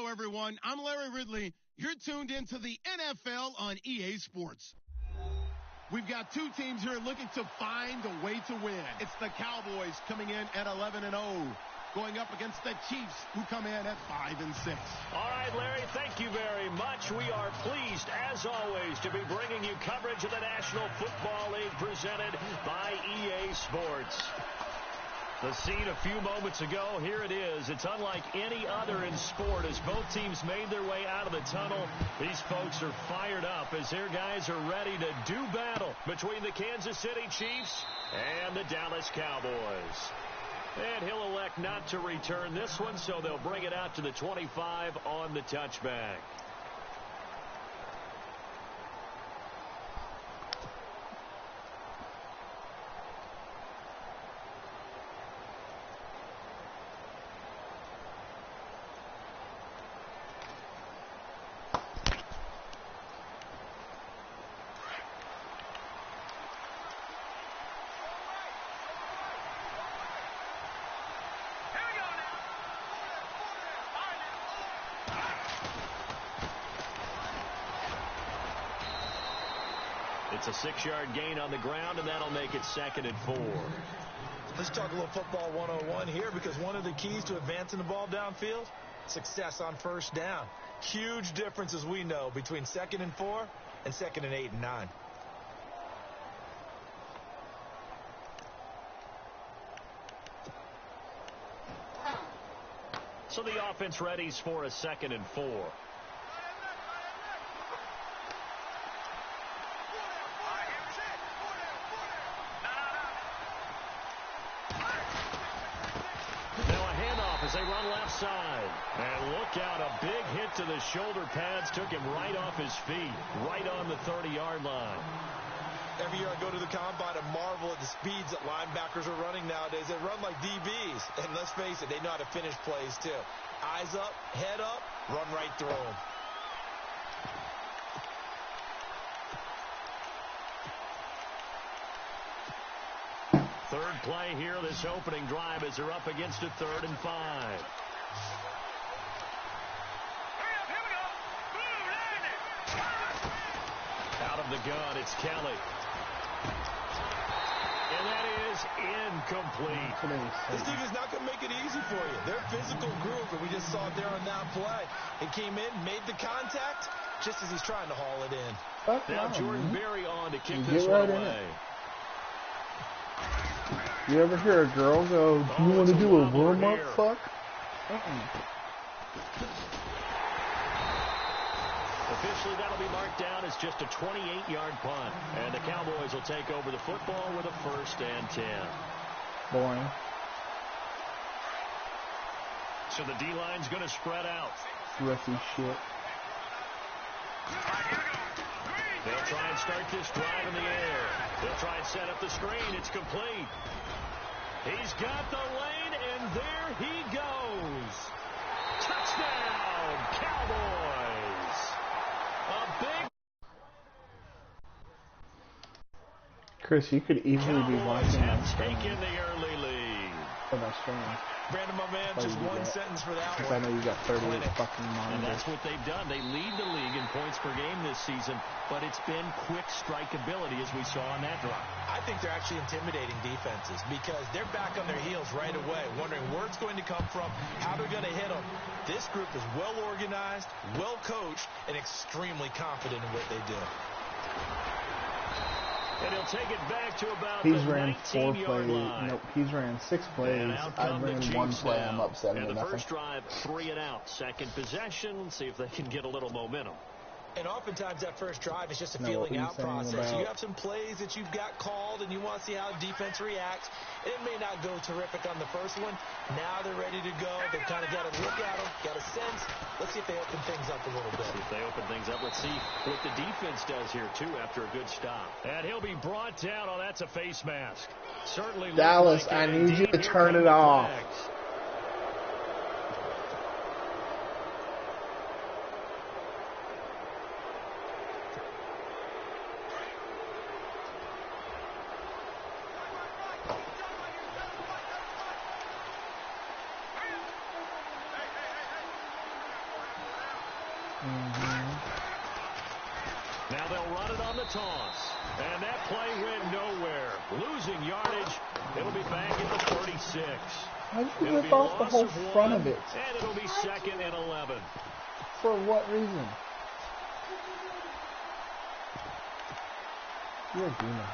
Hello, everyone. I'm Larry Ridley. You're tuned into the NFL on EA Sports. We've got two teams here looking to find a way to win. It's the Cowboys coming in at 11-0, going up against the Chiefs, who come in at 5-6. All right, Larry, thank you very much. We are pleased, as always, to be bringing you coverage of the National Football League presented by EA Sports. The scene a few moments ago, here it is. It's unlike any other in sport as both teams made their way out of the tunnel. These folks are fired up as their guys are ready to do battle between the Kansas City Chiefs and the Dallas Cowboys. And he'll elect not to return this one, so they'll bring it out to the 25 on the touchback. It's a 6-yard gain on the ground, and that'll make it 2nd and 4. Let's talk a little football 101 here, because one of the keys to advancing the ball downfield, success on first down. Huge difference, as we know, between 2nd and 4 and 2nd and 8 and 9. So the offense readies for a 2nd and 4. As they run left side. And look out, a big hit to the shoulder pads took him right off his feet, right on the 30-yard line. Every year I go to the combine and marvel at the speeds that linebackers are running nowadays. They run like DBs. And let's face it, they know how to finish plays too. Eyes up, head up, run right through them. Third play here, this opening drive, as they're up against a 3rd and 5. Out of the gun, it's Kelly. And that is incomplete. This team is not going to make it easy for you. They're a physical group, and we just saw it there on that play. It came in, made the contact, just as he's trying to haul it in. Now Jordan Berry on to kick this one away. You ever hear a girl go, do you want to do a warm-up, fuck? Officially, that'll be marked down as just a 28-yard punt. And the Cowboys will take over the football with a 1st and 10. Boring. So the D-line's going to spread out. Rookie shit. They'll try and start this drive in the air. They'll try and set up the screen. It's complete. He's got the lane, and there he goes. Touchdown, Cowboys. A big... Chris, you could easily be watching that Cowboys have taken the early lead. For my stream. Brandon, my man, just one sentence for that one. I know you got 38 fucking monitors. And that's what they've done. They lead the league in points per game this season, but it's been quick strikeability, as we saw on that drive. I think they're actually intimidating defenses because they're back on their heels right away, wondering where it's going to come from, how they're going to hit them. This group is well organized, well coached, and extremely confident in what they do. And he'll take it back to about he's the ran 4 plays. Line. Nope, he's ran 6 plays. I ran 1 play. I'm up 7 and to the nothing. First drive, 3 and out. Second possession. See if they can get a little momentum. And oftentimes that first drive is just a feeling out process. You have some plays that you've got called and you want to see how defense reacts. It may not go terrific on the first one. Now they're ready to go. They've kind of got to look at them, got a sense. Let's see if they open things up a little bit. See if they open things up. Let's see what the defense does here, too, after a good stop. And he'll be brought down. Oh, that's a face mask. Certainly. Dallas, I need you to turn it off. the toss. And that play went nowhere. Losing yardage. It'll be back at the 36. How'd you rip off the whole front of it? And it'll be 2nd and 11. For what reason? You're a demon.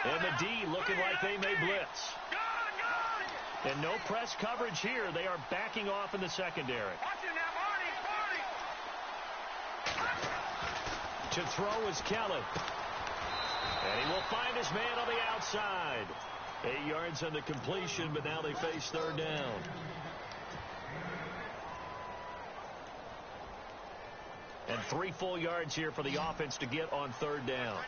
And the D looking like they may blitz. And no press coverage here. They are backing off in the secondary. To throw is Kelly. And he will find his man on the outside. 8 yards on the completion, but now they face 3rd down. And 3 full yards here for the offense to get on 3rd down.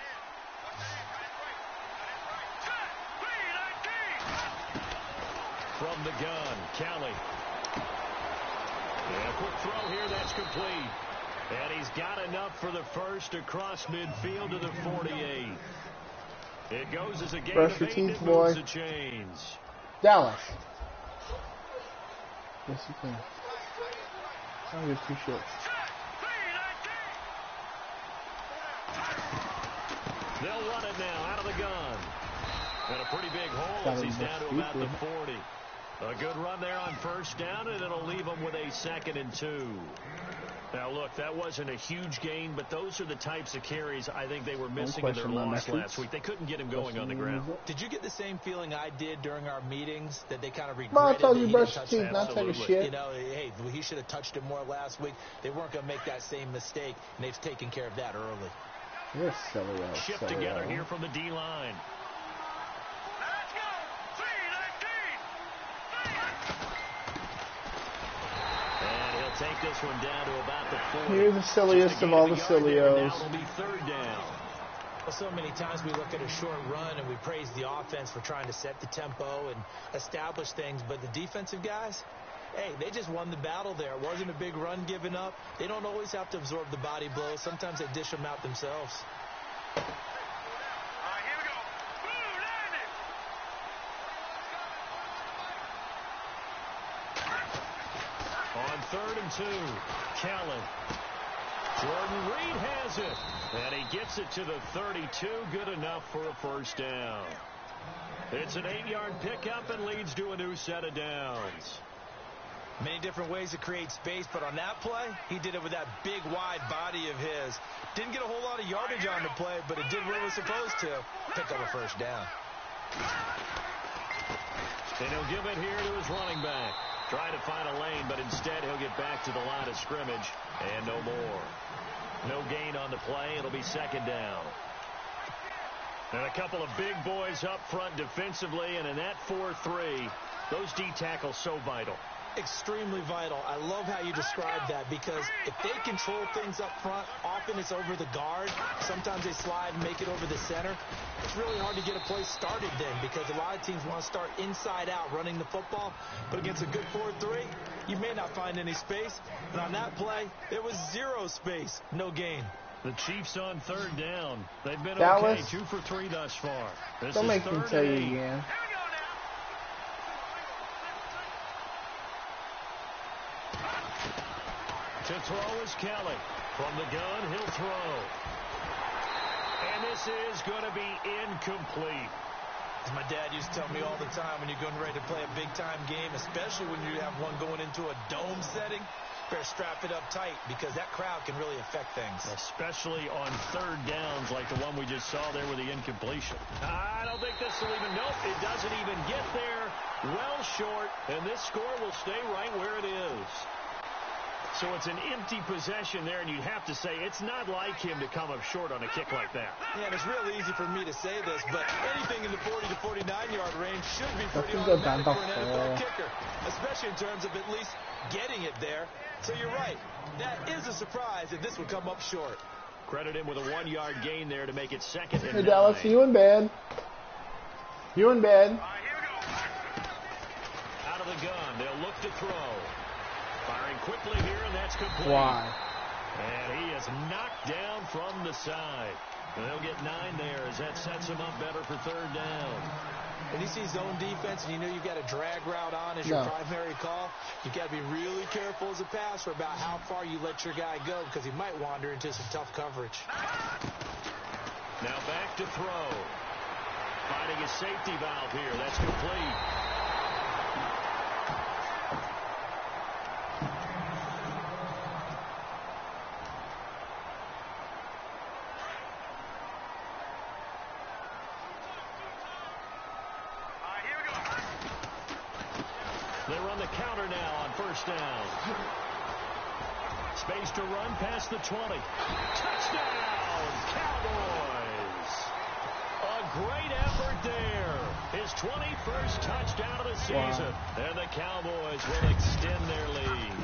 From the gun, Kelly. And a quick throw here, that's complete. And he's got enough for the first across midfield to the 48. It goes as a gain of 8 that moves the chains. Dallas. Yes, you can. I give 2 shits. They'll run it now out of the gun. And a pretty big hole as he's down to about the 40. A good run there on 1st down, and it'll leave them with a 2nd and 2. Now, look, that wasn't a huge gain, but those are the types of carries I think they were missing in their loss last week. They couldn't get him going on the ground. Did you get the same feeling I did during our meetings, that they kind of regretted Mom told you that brush your teeth, not take a shit. You know, hey, he should have touched it more last week. They weren't going to make that same mistake, and they've taken care of that early. You're silly. Shift together here from the D-line. Take this one down to about the 40. You're the silliest of all the sillios. Now it'll be 3rd down. Well, so many times we look at a short run and we praise the offense for trying to set the tempo and establish things, but the defensive guys, hey, they just won the battle there. It wasn't a big run given up. They don't always have to absorb the body blows. Sometimes they dish them out themselves. On 3rd and 2, Kelly. Jordan Reed has it. And he gets it to the 32. Good enough for a 1st down. It's an 8-yard pickup and leads to a new set of downs. Many different ways to create space, but on that play, he did it with that big, wide body of his. Didn't get a whole lot of yardage on the play, but it did what it was supposed to. Pick up a 1st down. And he'll give it here to his running back. Trying to find a lane, but instead he'll get back to the line of scrimmage, and no more. No gain on the play. It'll be 2nd down. And a couple of big boys up front defensively, and in that 4-3, those D tackles so vital. Extremely vital. I love how you describe that, because if they control things up front, often it's over the guard. Sometimes they slide and make it over the center. It's really hard to get a play started then, because a lot of teams want to start inside out running the football. But against a good 4-3, you may not find any space. And on that play, there was 0 space. No gain. The Chiefs on 3rd down. They've been Dallas, okay, 2 for 3 thus far. This don't is make me 3rd tell and you 8. again. To throw is Kelly. From the gun, he'll throw. And this is going to be incomplete. As my dad used to tell me all the time, when you're getting ready to play a big-time game, especially when you have one going into a dome setting, better strap it up tight, because that crowd can really affect things. Especially on 3rd downs like the one we just saw there with the incompletion. I don't think this will even, nope, it doesn't even get there. Well short, and this score will stay right where it is. So it's an empty possession there, and you'd have to say it's not like him to come up short on a kick like that. Yeah, and it's real easy for me to say this, but anything in the 40 to 49-yard range should be pretty That's a good automatic for an ball. NFL kicker, especially in terms of at least getting it there. So you're right. That is a surprise if this would come up short. Credit him with a 1-yard gain there to make it 2nd and 9. Hey, Dallas, you in bed? You in bed? Out of the gun, they'll look to throw. Firing quickly here, and that's complete. Why? And he is knocked down from the side. And they'll get 9 there as that sets them up better for third down. When you see zone defense and you know you've got a drag route on as your primary call, you've got to be really careful as a passer about how far you let your guy go because he might wander into some tough coverage. Now back to throw. Finding a safety valve here. That's complete. They run the counter now on first down. Space to run past the 20. Touchdown, Cowboys. A great effort there. His 21st touchdown of the season. Wow. And the Cowboys will extend their lead.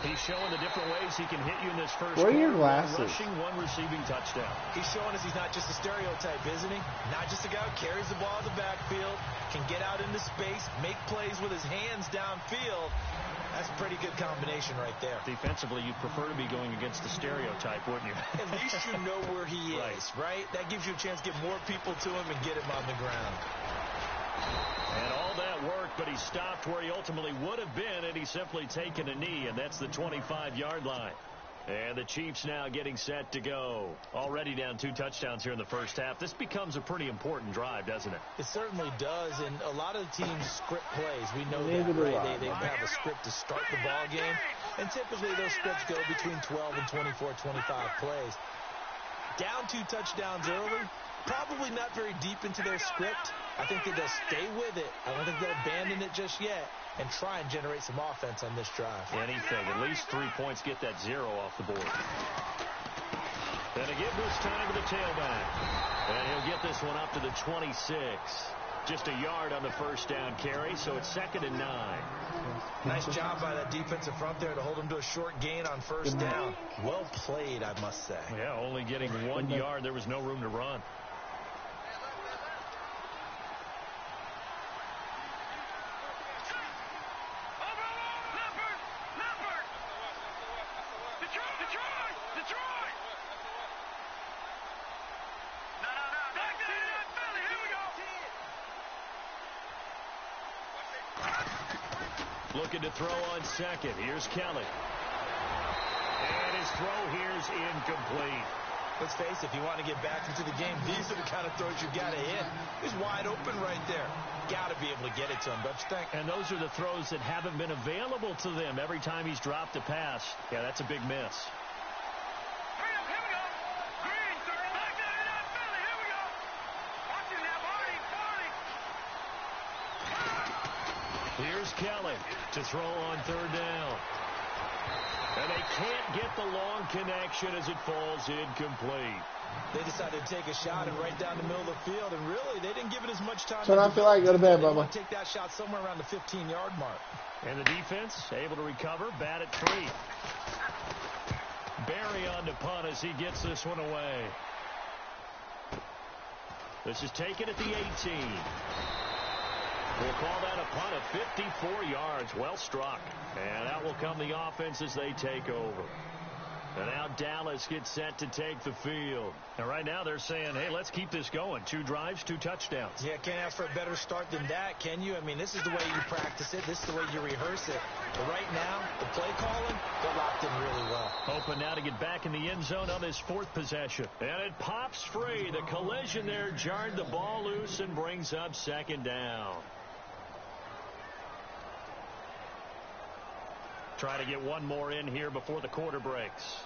He's showing the different ways he can hit you in this first quarter. Where are your glasses? One rushing, one receiving touchdown. He's showing us he's not just a stereotype, isn't he? Not just a guy who carries the ball in the backfield, can get out into space, make plays with his hands downfield. That's a pretty good combination right there. Defensively, you'd prefer to be going against the stereotype, wouldn't you? At least you know where he is, right? That gives you a chance to get more people to him and get him on the ground. And all that work, but he stopped where he ultimately would have been, and he's simply taken a knee, and that's the 25-yard line. And the Chiefs now getting set to go. Already down 2 touchdowns here in the first half. This becomes a pretty important drive, doesn't it? It certainly does, and a lot of the teams script plays. We know that, right? They have a script to start the ball game, and typically those scripts go between 12 and 24, 25 plays. Down 2 touchdowns early, probably not very deep into their script. I think that they'll stay with it. I don't think they'll abandon it just yet and try and generate some offense on this drive. Anything. At least 3 points, get that 0 off the board. Then again this time to the tailback. And he'll get this one up to the 26. Just a yard on the first down carry, so it's 2nd and 9. Nice job by that defensive front there to hold him to a short gain on first down. Well played, I must say. Yeah, only getting 1 yard. There was no room to run. Looking to throw on second. Here's Kelly. And his throw here's incomplete. Let's face it, if you want to get back into the game, these are the kind of throws you got to hit. He's wide open right there. Got to be able to get it to him, don't you think? And those are the throws that haven't been available to them every time he's dropped a pass. Yeah, that's a big miss. Here's Kelly to throw on third down. And they can't get the long connection as it falls incomplete. They decided to take a shot and right down the middle of the field, and really, they didn't give it as much time. So I feel like go to bed, Bubba. Take that shot somewhere around the 15-yard mark. And the defense able to recover, bat at 3. Barry on to punt as he gets this one away. This is taken at the 18. We'll call that a punt of 54 yards. Well struck. And out will come the offense as they take over. And now Dallas gets set to take the field. And right now they're saying, hey, let's keep this going. 2 drives, 2 touchdowns. Yeah, can't ask for a better start than that, can you? I mean, this is the way you practice it. This is the way you rehearse it. But right now, the play calling, they're locked in really well. Hoping now to get back in the end zone on this 4th possession. And it pops free. The collision there jarred the ball loose and brings up 2nd down. Try to get one more in here before the quarter breaks.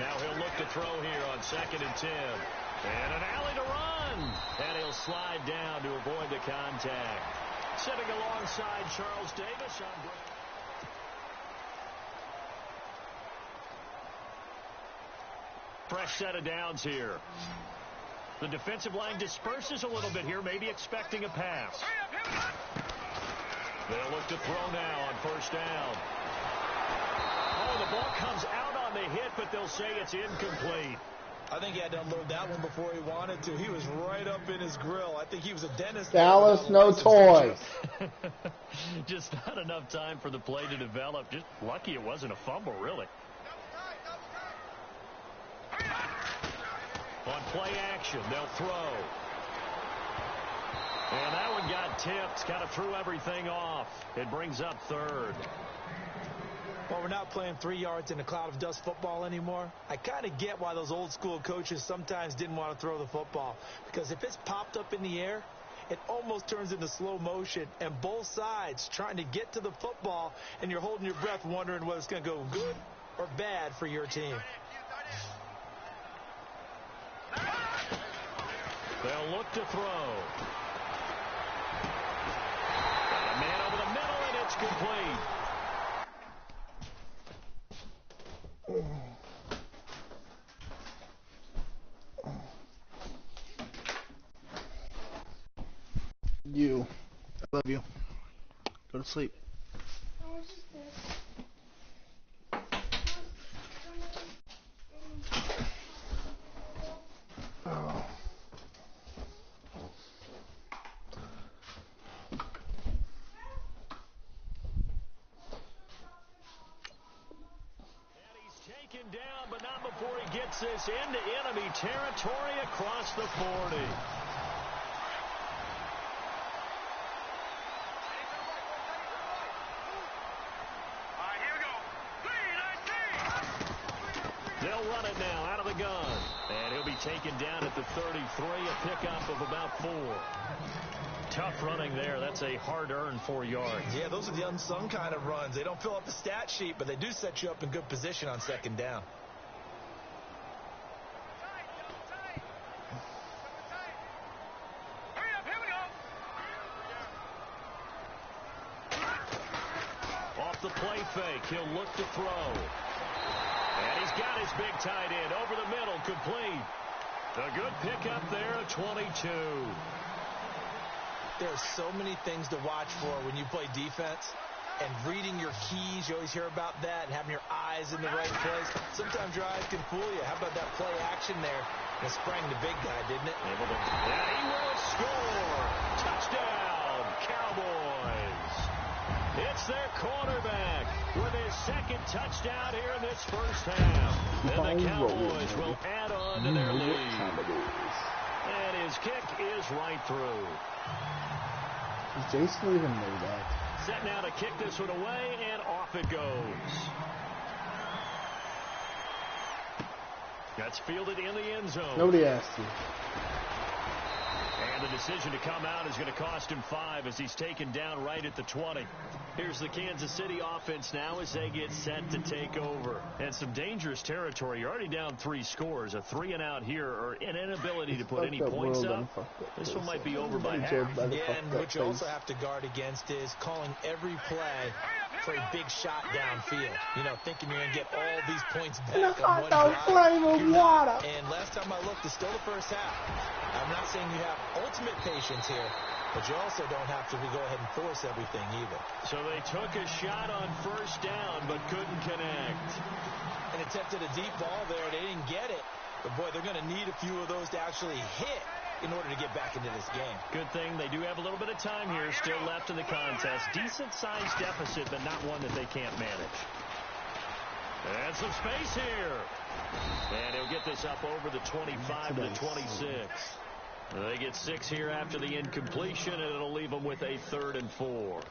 Now he'll look to throw here on 2nd and 10. And an alley to run. And he'll slide down to avoid the contact. Sitting alongside Charles Davis on break. Fresh set of downs here. The defensive line disperses a little bit here, maybe expecting a pass. They'll look to throw now on first down. Oh, the ball comes out on the hit, but they'll say it's incomplete. I think he had to unload that one before he wanted to. He was right up in his grill. I think he was a dentist. Dallas, no toys. Just not enough time for the play to develop. Just lucky it wasn't a fumble, really. play action. They'll throw. And that one got tipped. Kind of threw everything off. It brings up third. Well, we're not playing 3 yards in a cloud of dust football anymore. I kind of get why those old school coaches sometimes didn't want to throw the football. Because if it's popped up in the air, it almost turns into slow motion. And both sides trying to get to the football, and you're holding your breath wondering whether it's going to go good or bad for your team. They'll look to throw. Got a man over the middle, and it's complete. You. I love you. Go to sleep. Oh. Taken down, but not before he gets this into enemy territory across the 40. They'll run it now out of the gun. And he'll be taken down at the 33, a pickup of about 4. Tough running there. That's a hard-earned 4 yards. Yeah, those are the unsung kind of runs. They don't fill up the stat sheet, but they do set you up in good position on second down. Off the play fake, he'll look to throw. And he's got his big tight end over the middle, complete. A good pickup there, 22. There's so many things to watch for when you play defense. And reading your keys, you always hear about that, and having your eyes in the right place. Sometimes your eyes can fool you. How about that play action there? It sprang the big guy, didn't it? And he will score. Touchdown, Cowboys. It's their quarterback with his second touchdown here in this first half. And the Cowboys will add on to their lead. And his kick is right through. Does Jason even know that? Set now to kick this one away, and off it goes. That's fielded in the end zone. Nobody asked you. And the decision to come out is going to cost him 5 as he's taken down right at the 20. Here's the Kansas City offense now as they get set to take over. And some dangerous territory. You're already down 3 scores. A 3 and out here, or an inability to put any points up. This one might be over by half. Yeah, and what you also have to guard against is calling every play for a big shot downfield. You know, thinking you're going to get all these points back on one drive. And last time I looked, it's still the first half. I'm not saying you have ultimate patience here, but you also don't have to go ahead and force everything either. So they took a shot on first down, but couldn't connect. And attempted a deep ball there. They didn't get it. But, boy, they're going to need a few of those to actually hit in order to get back into this game. Good thing they do have a little bit of time here still left in the contest. Decent-sized deficit, but not one that they can't manage. And some space here. And he'll get this up over the 25 to the 26. They get 6 here after the incompletion, and it'll leave them with a 3rd and 4.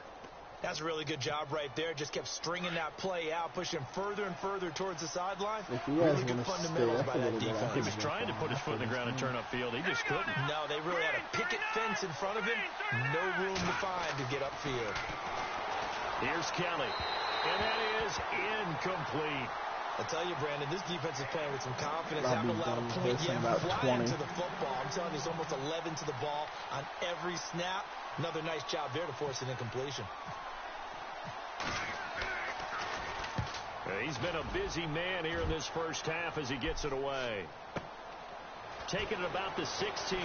That's a really good job right there. Just kept stringing that play out, pushing further and further towards the sideline. Really good fundamentals by that defense. He was trying to put his foot in the ground and turn upfield. He just couldn't. No, they really had a picket fence in front of him. No room to find to get upfield. Here's Kelly. And that is incomplete. I tell you, Brandon, this defense is playing with some confidence. Haven't allowed a point yet flying to the football. I'm telling you, there's almost 11 to the ball on every snap. Another nice job there to force an incompletion. He's been a busy man here in this first half as he gets it away. Taking it about the 16.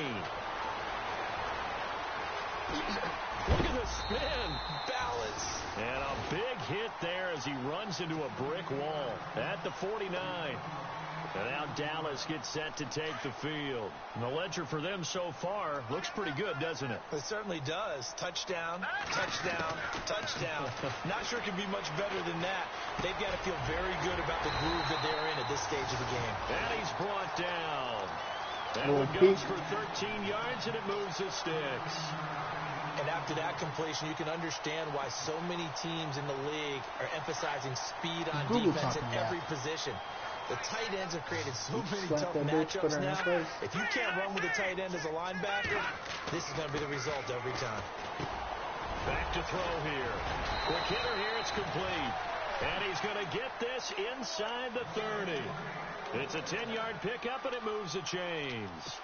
Look at the spin. Balance. And a big hit there as he runs into a brick wall at the 49. And now Dallas gets set to take the field. And the ledger for them so far looks pretty good, doesn't it? It certainly does. Touchdown, touchdown, touchdown. Not sure it can be much better than that. They've got to feel very good about the groove that they're in at this stage of the game. And he's brought down. That one goes for 13 yards, and it moves the sticks. And after that completion, you can understand why so many teams in the league are emphasizing speed on defense at every position. The tight ends have created so many tough matchups now. If you can't run with a tight end as a linebacker, this is going to be the result every time. Back to throw here. Quick hitter here, it's complete. And he's going to get this inside the 30. It's a 10-yard pickup, and it moves the chains.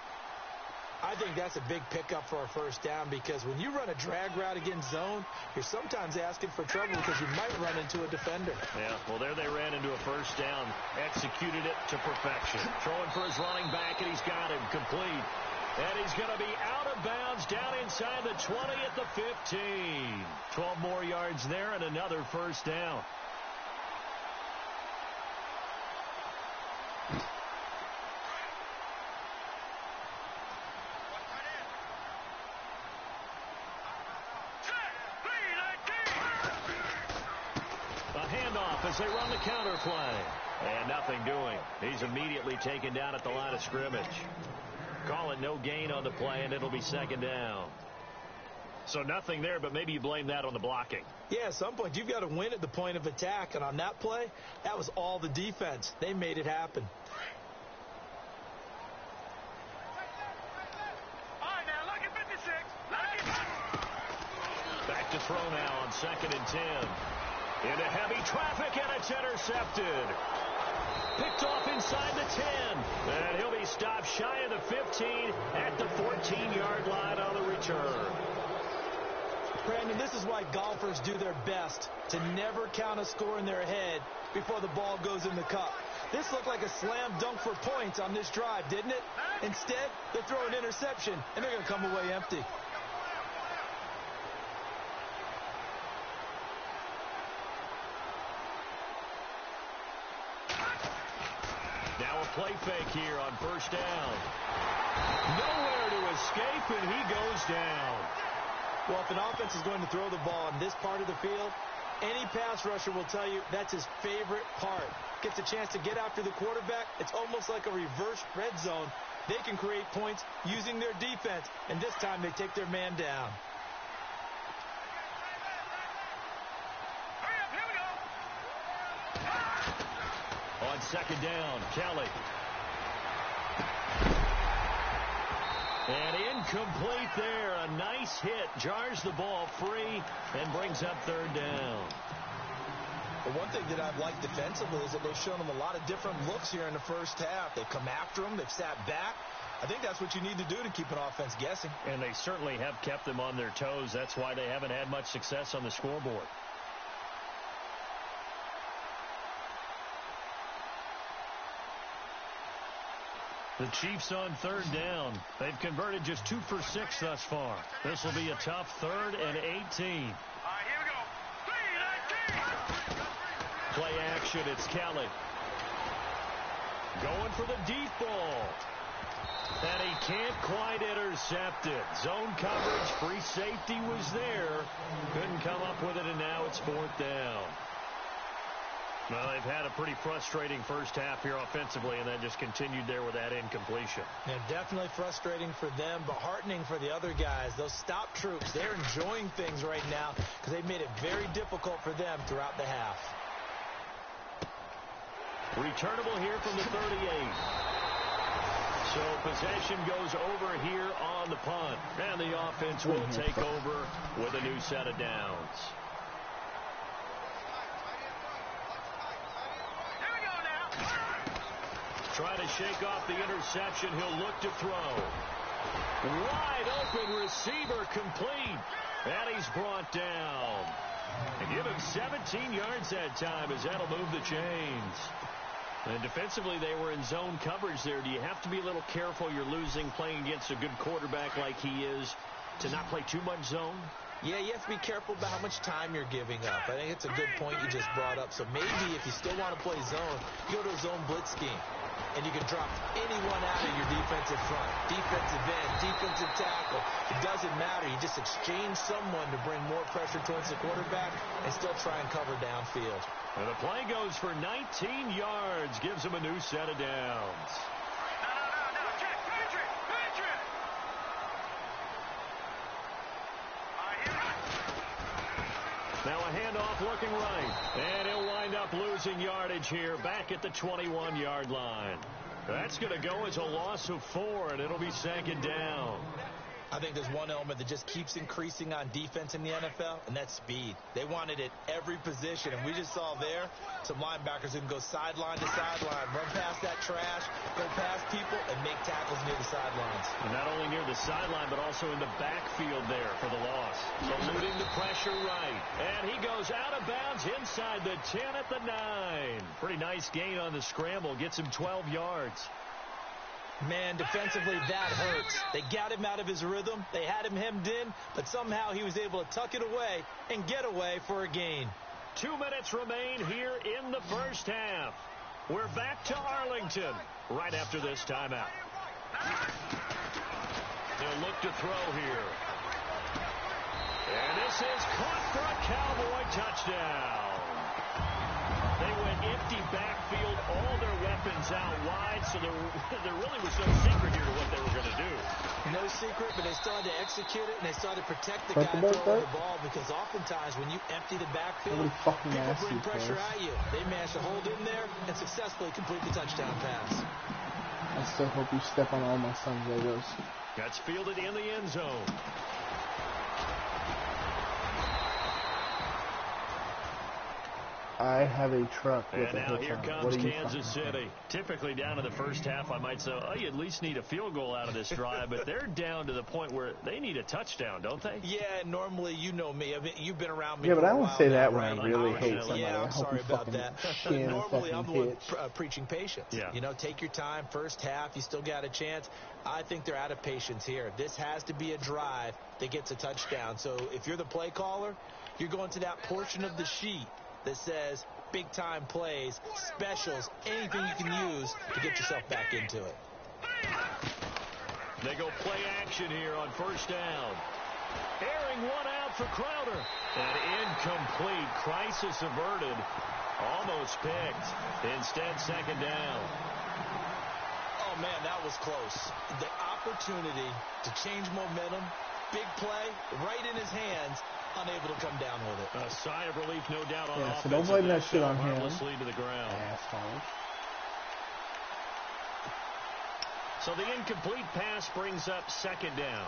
I think that's a big pickup for a first down because when you run a drag route against zone, you're sometimes asking for trouble because you might run into a defender. Yeah, well, there they ran into a first down, executed it to perfection. Throwing for his running back, and he's got him complete. And he's going to be out of bounds down inside the 20 at the 15. 12 more yards there and another first down. As they run the counter play. And nothing doing. He's immediately taken down at the line of scrimmage. Call it no gain on the play, and it'll be second down. So nothing there, but maybe you blame that on the blocking. Yeah, at some point, you've got to win at the point of attack. And on that play, that was all the defense. They made it happen. All right, now, look at 56. Back to throw now on 2nd and 10. Into heavy traffic, and it's intercepted. Picked off inside the 10. And he'll be stopped shy of the 15 at the 14-yard line on the return. Brandon, this is why golfers do their best to never count a score in their head before the ball goes in the cup. This looked like a slam dunk for points on this drive, didn't it? Instead, they throw an interception, and they're going to come away empty. Now a play fake here on first down. Nowhere to escape, and he goes down. Well, if an offense is going to throw the ball in this part of the field, any pass rusher will tell you that's his favorite part. Gets a chance to get after the quarterback. It's almost like a reverse red zone. They can create points using their defense, and this time they take their man down. On second down, Kelly. And incomplete there. A nice hit. Jars the ball free and brings up third down. But one thing that I've liked defensively is that they've shown them a lot of different looks here in the first half. They've come after them. They've sat back. I think that's what you need to do to keep an offense guessing. And they certainly have kept them on their toes. That's why they haven't had much success on the scoreboard. The Chiefs on third down. They've converted just 2 for 6 thus far. This will be a tough 3rd and 18. All right, here we go. 3, 19. Play action, it's Kelly. Going for the deep ball. And he can't quite intercept it. Zone coverage, free safety was there. Couldn't come up with it, and now it's 4th down. Well, they've had a pretty frustrating first half here offensively, and that just continued there with that incompletion. Yeah, definitely frustrating for them, but heartening for the other guys. Those stop troops, they're enjoying things right now because they've made it very difficult for them throughout the half. Returnable here from the 38. So possession goes over here on the punt, and the offense will take over with a new set of downs. Trying to shake off the interception. He'll look to throw. Wide open receiver complete. And he's brought down. And give him 17 yards that time as that'll move the chains. And defensively, they were in zone coverage there. Do you have to be a little careful? You're losing playing against a good quarterback like he is to not play too much zone? Yeah, you have to be careful about how much time you're giving up. I think it's a good point you just brought up. So maybe if you still want to play zone, you go to a zone blitz scheme. And you can drop anyone out of your defensive front. Defensive end, defensive tackle. It doesn't matter. You just exchange someone to bring more pressure towards the quarterback and still try and cover downfield. And the play goes for 19 yards. Gives him a new set of downs. No, check. Now a handoff looking right. And he'll wind up losing yardage here back at the 21-yard line. That's going to go as a loss of 4, and it'll be second down. I think there's one element that just keeps increasing on defense in the NFL, and that's speed. They want it at every position, and we just saw there some linebackers who can go sideline to sideline, run past that trash, go past people, and make tackles near the sidelines. And not only near the sideline, but also in the backfield there for the loss. So eluding the pressure right. And he goes out of bounds inside the 10 at the 9. Pretty nice gain on the scramble. Gets him 12 yards. Man, defensively, that hurts. They got him out of his rhythm. They had him hemmed in, but somehow he was able to tuck it away and get away for a gain. 2 minutes remain here in the first half. We're back to Arlington right after this timeout. They'll look to throw here. And this is caught for a Cowboy touchdown. They went empty backfield, all their weapons out wide, so there really was no secret here to what they were going to do. No secret, but they still had to execute it, and they still had to protect the guy throwing the ball, because oftentimes when you empty the backfield, people bring pressure at you. They managed to hold in there and successfully complete the touchdown pass. I still hope you step on all my son's logos. That's fielded in the end zone. I have a truck with and a now hitch here on. comes Kansas City. Typically down in the first half, I might say, oh, you at least need a field goal out of this drive, but they're down to the point where they need a touchdown, don't they? Yeah, normally, you know me. I mean, you've been around me yeah, for but I a don't while say now, that right? when I really hate somebody. Yeah, I'm sorry about that. Normally, I'm the one preaching patience. Yeah. You know, take your time. First half, you still got a chance. I think they're out of patience here. This has to be a drive that gets a touchdown. So if you're the play caller, you're going to that portion of the sheet that says big-time plays, specials, anything you can use to get yourself back into it. They go play action here on first down. Airing one out for Crowder. And incomplete. Crisis averted. Almost picked. Instead, second down. Oh, man, that was close. The opportunity to change momentum, big play, right in his hands, unable to come down with it. A sigh of relief, no doubt, on offense. So don't blame that shit on him. Harmlessly to the ground. Asshole. So the incomplete pass brings up second down.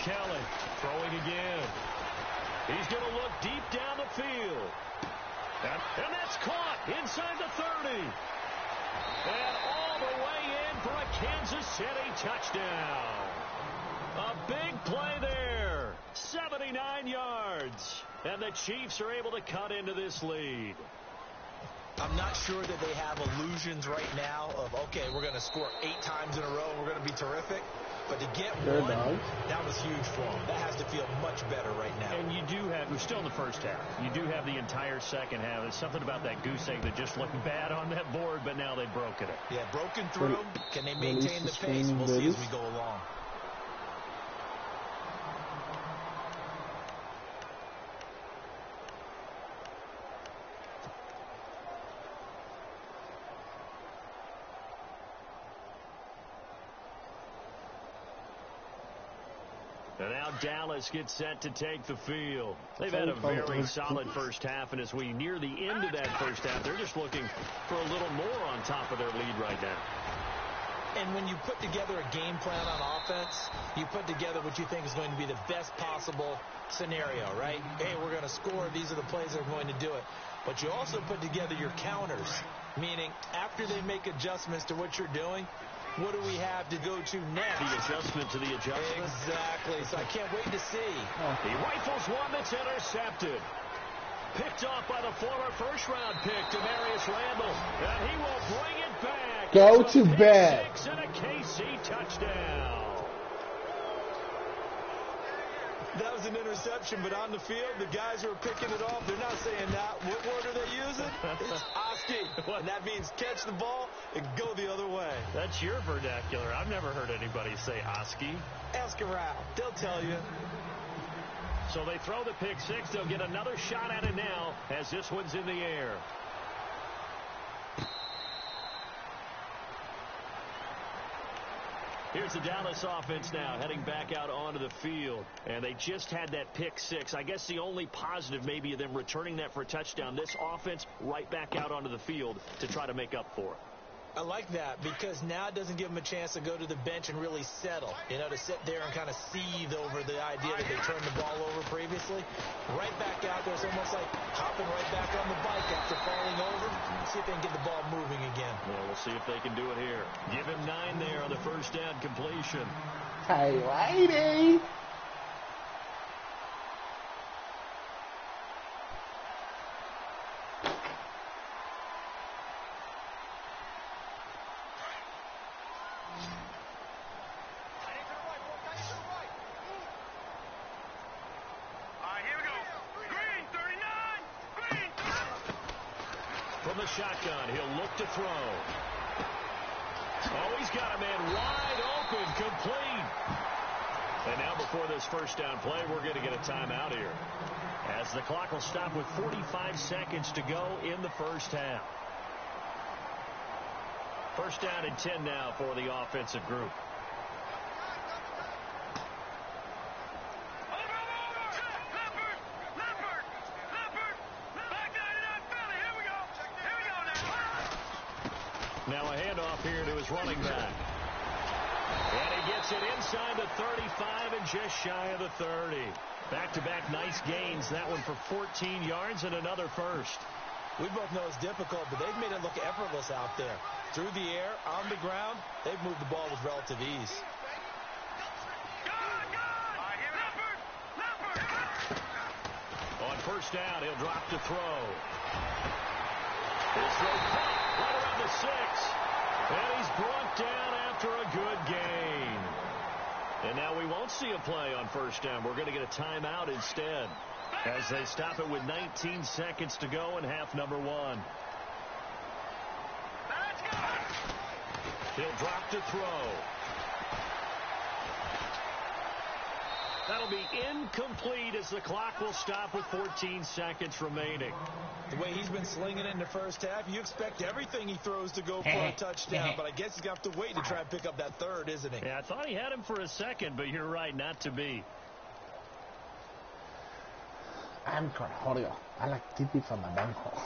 Kelly throwing again. He's going to look deep down the field. And that's caught inside the 30. And all the way in for a Kansas City touchdown. A big play there. 79 yards. And the Chiefs are able to cut into this lead. I'm not sure that they have illusions right now of, okay, we're going to score 8 times in a row and we're going to be terrific. But to get one, that was huge for them. That has to feel much better right now. And you do have, we're still in the first half. You do have the entire second half. There's something about that goose egg that just looked bad on that board, but now they've broken it. Yeah, broken through. Can they maintain the pace? We'll see as we go along. And now Dallas gets set to take the field. They've had a very solid first half, and as we near the end of that first half, they're just looking for a little more on top of their lead right now. And when you put together a game plan on offense, you put together what you think is going to be the best possible scenario, right? Hey, we're going to score. These are the plays that are going to do it. But you also put together your counters, meaning after they make adjustments to what you're doing, what do we have to go to next? The adjustment to the adjustment. Exactly. So I can't wait to see. He rifles one that's intercepted. Picked off by the former first-round pick, Demarius Randall. And he will bring it back. Go to bed. 6 and a KC touchdown. That was an interception, but on the field, the guys who are picking it off, they're not saying that. What word are they using? It's Oski. And that means catch the ball and go the other way. That's your vernacular. I've never heard anybody say Oski. Ask around. They'll tell you. So they throw the pick six. They'll get another shot at it now as this one's in the air. Here's the Dallas offense now heading back out onto the field. And they just had that pick six. I guess the only positive maybe of them returning that for a touchdown. This offense right back out onto the field to try to make up for it. I like that because now it doesn't give them a chance to go to the bench and really settle. You know, to sit there and kind of seethe over the idea that they turned the ball over previously. Right back out there. It's almost like hopping right back on the bike after falling over. See if they can get the ball moving again. Well, we'll see if they can do it here. Give him 9 there on the first down completion. Hey, lady. From the shotgun, he'll look to throw. Oh, he's got a man wide open, complete. And now before this first down play, we're going to get a timeout here, as the clock will stop with 45 seconds to go in the first half. First down and 10 now for the offensive group. Now a handoff here to his running back. And he gets it inside the 35 and just shy of the 30. Back-to-back nice gains. That one for 14 yards and another first. We both know it's difficult, but they've made it look effortless out there. Through the air, on the ground, they've moved the ball with relative ease. On first down, he'll drop to throw. His throw caught right around the 6. And he's brought down after a good gain. And now we won't see a play on first down. We're going to get a timeout instead, as they stop it with 19 seconds to go in half number 1. He'll drop to throw. That'll be incomplete as the clock will stop with 14 seconds remaining. The way he's been slinging it in the first half, you expect everything he throws to go for a touchdown, but I guess he's got to wait to try and pick up that third, isn't he? Yeah, I thought he had him for a second, but you're right, not to be. I'm Cornholio. I like TP from my bunghole.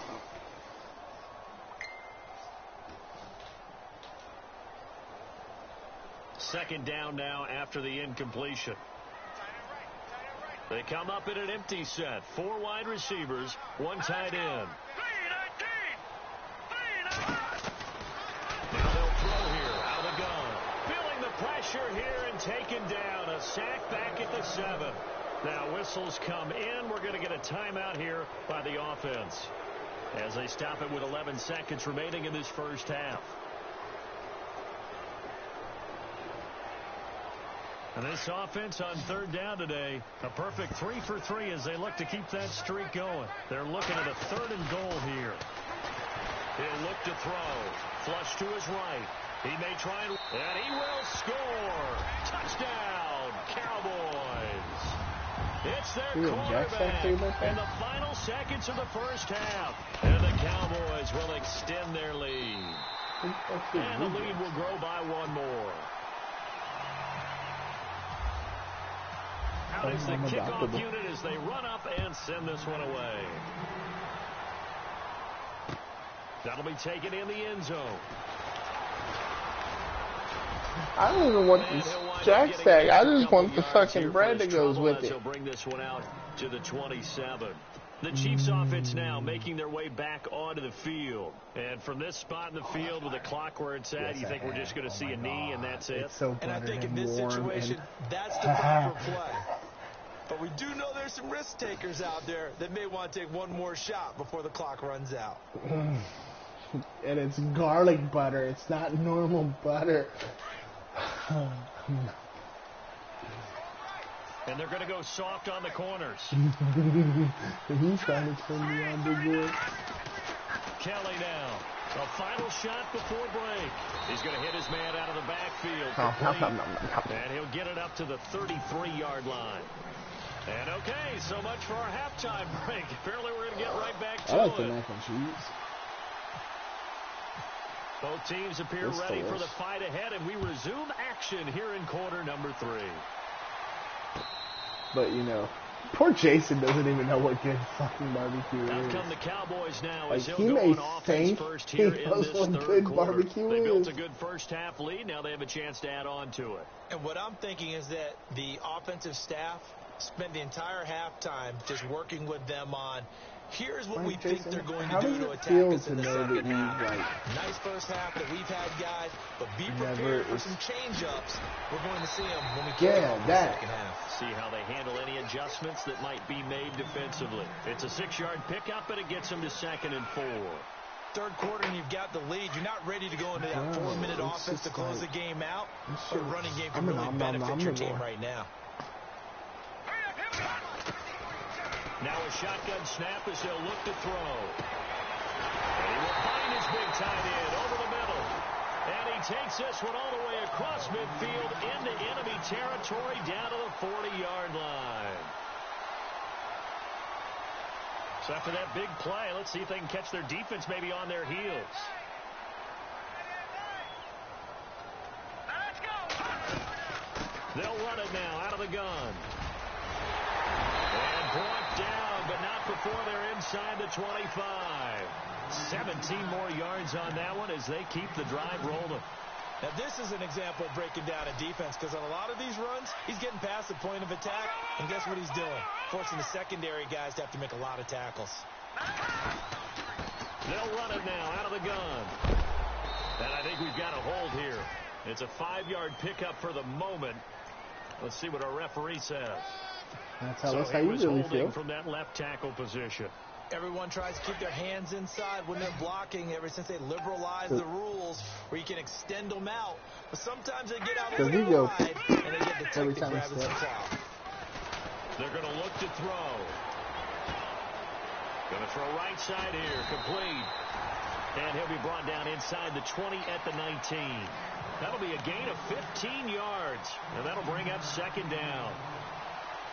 Second down now after the incompletion. They come up in an empty set. 4 wide receivers, 1 tight end. Now they'll throw here out of the gun. Feeling the pressure here and taken down. A sack back at the 7. Now whistles come in. We're going to get a timeout here by the offense, as they stop it with 11 seconds remaining in this first half. And this offense on third down today, a perfect 3 for 3 as they look to keep that streak going. They're looking at a 3rd and goal here. He'll look to throw. Flush to his right. He may try and he will score. Touchdown, Cowboys. It's their quarterback in the final seconds of the first half. And the Cowboys will extend their lead. And the lead will grow by 1 more. Out is the kickoff unit as they run up and send this one away. That'll be taken in the end zone. I don't even want this jack stack. I just want the fucking bread that goes with it. He'll bring this one out to the 27. The Chiefs offense now making their way back onto the field. And from this spot in the field with the clock where it's at, you think we're just going to see a knee and that's it? So and I think in this situation, that's the proper play. But we do know there's some risk takers out there that may want to take one more shot before the clock runs out. And it's garlic butter. It's not normal butter. And they're going to go soft on the corners. He's trying to turn me on, big boy. Kelly now. A final shot before break. He's going to hit his man out of the backfield. And he'll get it up to the 33-yard line. And okay, so much for our halftime break. Apparently we're going to get right back to it. I like the mac and cheese. Both teams appear ready for the fight ahead, and we resume action here in quarter number 3. But, you know, poor Jason doesn't even know what good fucking barbecue is. Out come the Cowboys now like, as he may think he knows what good barbecue They is. built a good first half lead. Now they have a chance to add on to it. And what I'm thinking is that the offensive staff spent the entire halftime just working with them on, here's what we think they're going to do to attack us in the second half. Nice first half that we've had, guys, but be prepared for some change-ups. We're going to see them when we get into the second half. See how they handle any adjustments that might be made defensively. It's a 6-yard pickup, and it gets them to 2nd and 4. Third quarter, and you've got the lead. You're not ready to go into that 4-minute offense to close the game out. But a running game can really benefit your team right now. Now a shotgun snap as they'll look to throw. And he will find his big tight end over the middle. And he takes this one all the way across midfield into enemy territory down to the 40-yard line. So after that big play, let's see if they can catch their defense maybe on their heels. They'll run it now out of the gun. And brought down, but not before they're inside the 25. 17 more yards on that one as they keep the drive rolling. Now, this is an example of breaking down a defense, because on a lot of these runs, he's getting past the point of attack, and guess what he's doing? Forcing the secondary guys to have to make a lot of tackles. They'll run it now out of the gun. And I think we've got a hold here. It's a 5-yard pickup for the moment. Let's see what our referee says. Tell us how you really feel. From that left tackle position. Everyone tries to keep their hands inside when they're blocking ever since they liberalized the rules where you can extend them out. But sometimes they get out a little wide and they get detected grabbing some clout. They're going to look to throw. Going to throw right side here. Complete. And he'll be brought down inside the 20 at the 19. That'll be a gain of 15 yards. And that'll bring up 2nd down.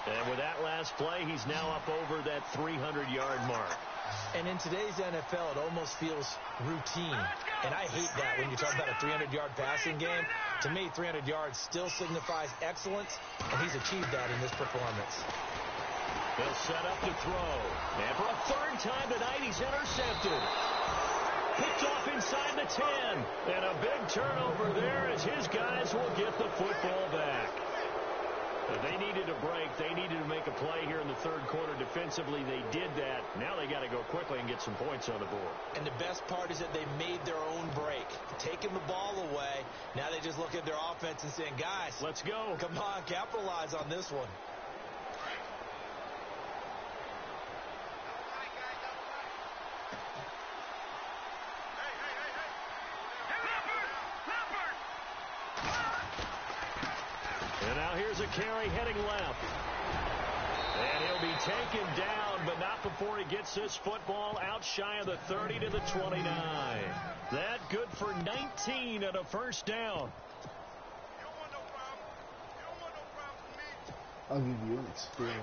And with that last play, he's now up over that 300-yard mark. And in today's NFL, it almost feels routine. And I hate that when you talk about a 300-yard passing game. To me, 300 yards still signifies excellence, and he's achieved that in this performance. They'll set up to throw. And for a 3rd time tonight, he's intercepted. Picked off inside the 10. And a big turnover there as his guys will get the football back. They needed a break. They needed to make a play here in the 3rd quarter. Defensively, they did that. Now they got to go quickly and get some points on the board. And the best part is that they made their own break. Taking the ball away. Now they just look at their offense and saying, guys, let's go. Come on, capitalize on this one. And now here's a carry heading left. And he'll be taken down, but not before he gets this football out shy of the 30 to the 29. That good for 19 and a 1st down. I'll give you an explosion.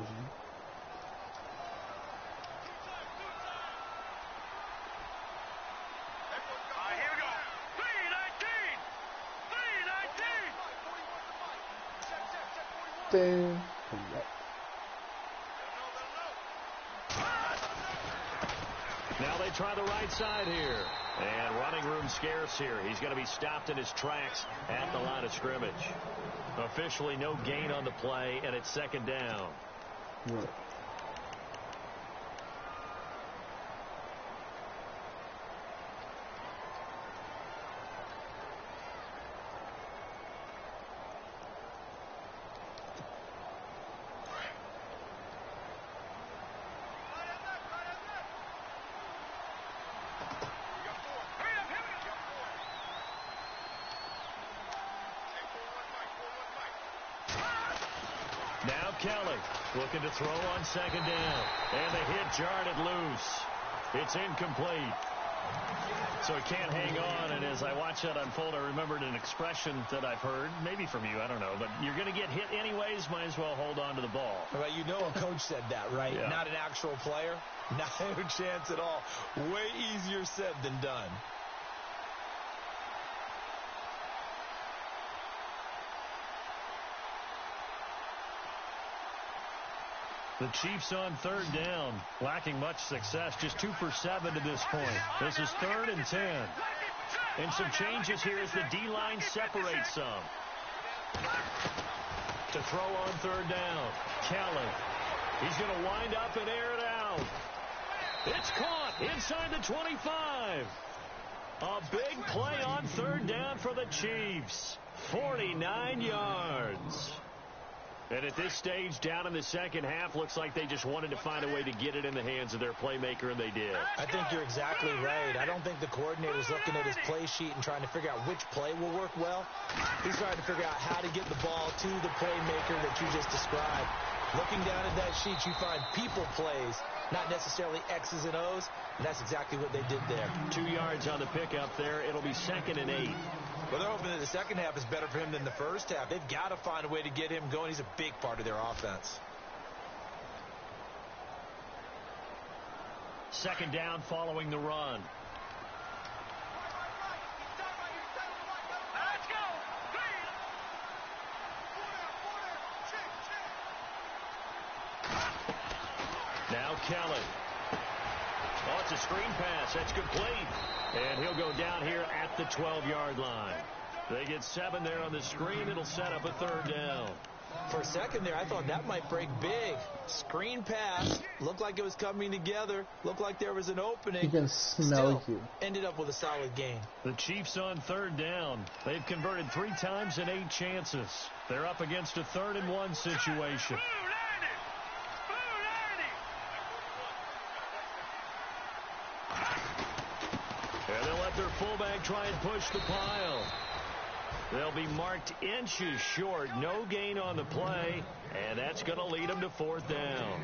Here we go. 319. 319. Boom. Now they try the right side here. And running room scarce here. He's going to be stopped in his tracks at the line of scrimmage. Officially no gain on the play, and it's 2nd down. Right. Now Kelly looking to throw on 2nd down. And the hit jarred it loose. It's incomplete. So he can't hang on. And as I watch that unfold, I remembered an expression that I've heard, maybe from you, I don't know. But you're going to get hit anyways, might as well hold on to the ball. Well, you know a coach said that, right? Yeah. Not an actual player. No chance at all. Way easier said than done. The Chiefs on third down, lacking much success, just 2 for 7 to this point. This is 3rd and 10. And some changes here as the D-line separates some. To throw on third down, Kelly. He's going to wind up and air it out. It's caught inside the 25. A big play on third down for the Chiefs. 49 yards. And at this stage, down in the second half, looks like they just wanted to find a way to get it in the hands of their playmaker, and they did. I think you're exactly right. I don't think the coordinator's looking at his play sheet and trying to figure out which play will work well. He's trying to figure out how to get the ball to the playmaker that you just described. Looking down at that sheet, you find people plays, not necessarily X's and O's, and that's exactly what they did there. 2 yards on the pickup there. It'll be 2nd and 8. Well, they're hoping that the second half is better for him than the first half. They've got to find a way to get him going. He's a big part of their offense. 2nd down following the run. Let's go. Now Kelly. Oh, it's a screen pass. That's complete. And he'll go down here at the 12-yard line. They get 7 there on the screen. It'll set up a 3rd down. For a second there, I thought that might break big. Screen pass. Looked like it was coming together. Looked like there was an opening. You can smell you. Ended up with a solid gain. The Chiefs on 3rd down. They've converted 3 times in 8 chances. They're up against a 3rd and 1 situation. And they'll let their fullback try and push the pile. They'll be marked inches short. No gain on the play. And that's going to lead them to 4th down.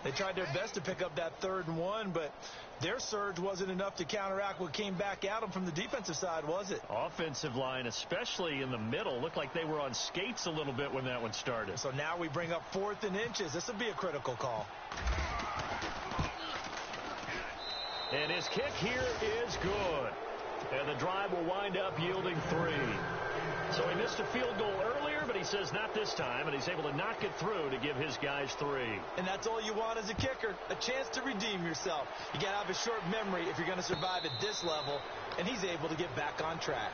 They tried their best to pick up that 3rd and 1, but their surge wasn't enough to counteract what came back at them from the defensive side, was it? Offensive line, especially in the middle, looked like they were on skates a little bit when that one started. So now we bring up 4th and inches. This will be a critical call. And his kick here is good. And the drive will wind up yielding 3. So he missed a field goal earlier, but he says not this time, and he's able to knock it through to give his guys 3. And that's all you want as a kicker, a chance to redeem yourself. You got to have a short memory if you're going to survive at this level, and he's able to get back on track.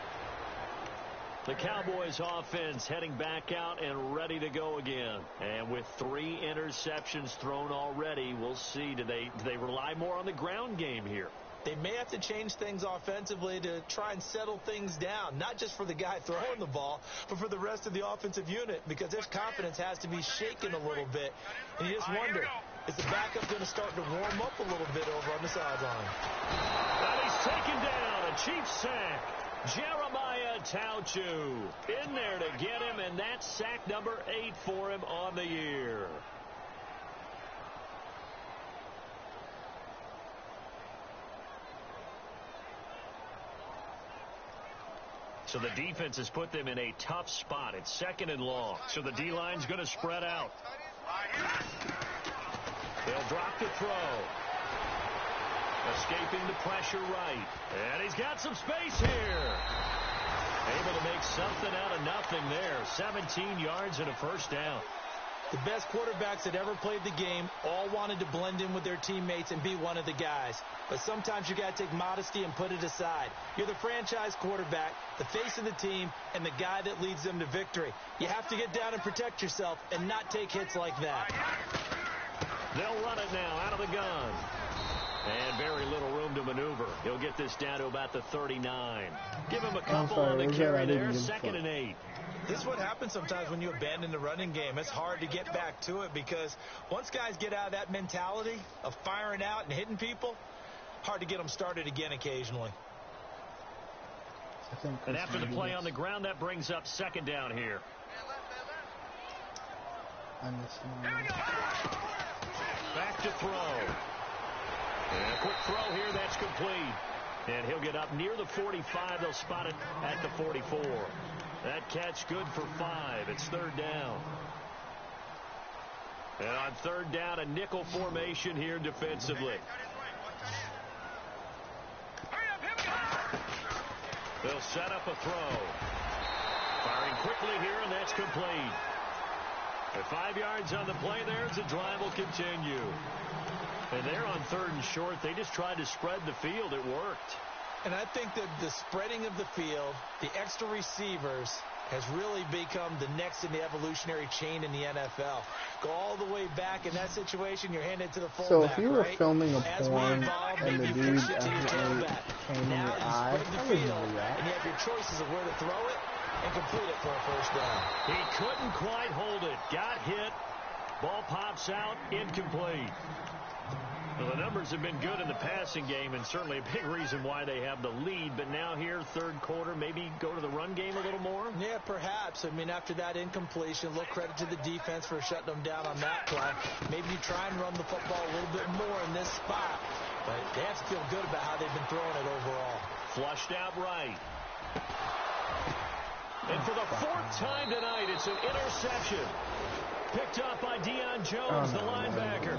The Cowboys offense heading back out and ready to go again. And with 3 interceptions thrown already, we'll see. Do they rely more on the ground game here? They may have to change things offensively to try and settle things down, not just for the guy throwing the ball, but for the rest of the offensive unit, because their confidence has to be shaken a little bit. And you just wonder, is the backup going to start to warm up a little bit over on the sideline? And he's taken down. A Chiefs sack. Jeremiah Tauchu in there to get him, and that's sack number 8 for him on the year. So the defense has put them in a tough spot. It's 2nd and long. So the D-line's going to spread out. They'll drop the throw. Escaping the pressure right. And he's got some space here. Able to make something out of nothing there. 17 yards and a 1st down. The best quarterbacks that ever played the game all wanted to blend in with their teammates and be one of the guys. But sometimes you got to take modesty and put it aside. You're the franchise quarterback, the face of the team, and the guy that leads them to victory. You have to get down and protect yourself and not take hits like that. They'll run it now out of the gun. And very little room to maneuver. He'll get this down to about the 39. Give him a couple on the carry there. 2nd and 8. This is what happens sometimes when you abandon the running game. It's hard to get back to it because once guys get out of that mentality of firing out and hitting people, hard to get them started again occasionally. And after the play on the ground, that brings up 2nd down here. Back to throw. And a quick throw here, that's complete. And he'll get up near the 45. They'll spot it at the 44. That catch good for 5. It's 3rd down. And on 3rd down, a nickel formation here defensively. They'll set up a throw. Firing quickly here, and that's complete. With 5 yards on the play there, the drive will continue. And they're on 3rd and short. They just tried to spread the field. It worked. And I think that the spreading of the field, the extra receivers, has really become the next in the evolutionary chain in the NFL. Go all the way back in that situation, you're handed to the fullback. So if you were right? filming a As porn evolve, and the maybe dude pitch it to your accidentally tailback. came in Now your you eye, spread the I would field, know that. and you have your choices of where to throw it and complete it for a first down. He couldn't quite hold it. Got hit. Ball pops out. Incomplete. Well, the numbers have been good in the passing game, and certainly a big reason why they have the lead. But now here, 3rd quarter, maybe go to the run game a little more? Yeah, perhaps. I mean, after that incompletion, a little credit to the defense for shutting them down on that play. Maybe you try and run the football a little bit more in this spot. But they have to feel good about how they've been throwing it overall. Flushed out right. And for the 4th time tonight, it's an interception. Picked up by Deion Jones, the linebacker.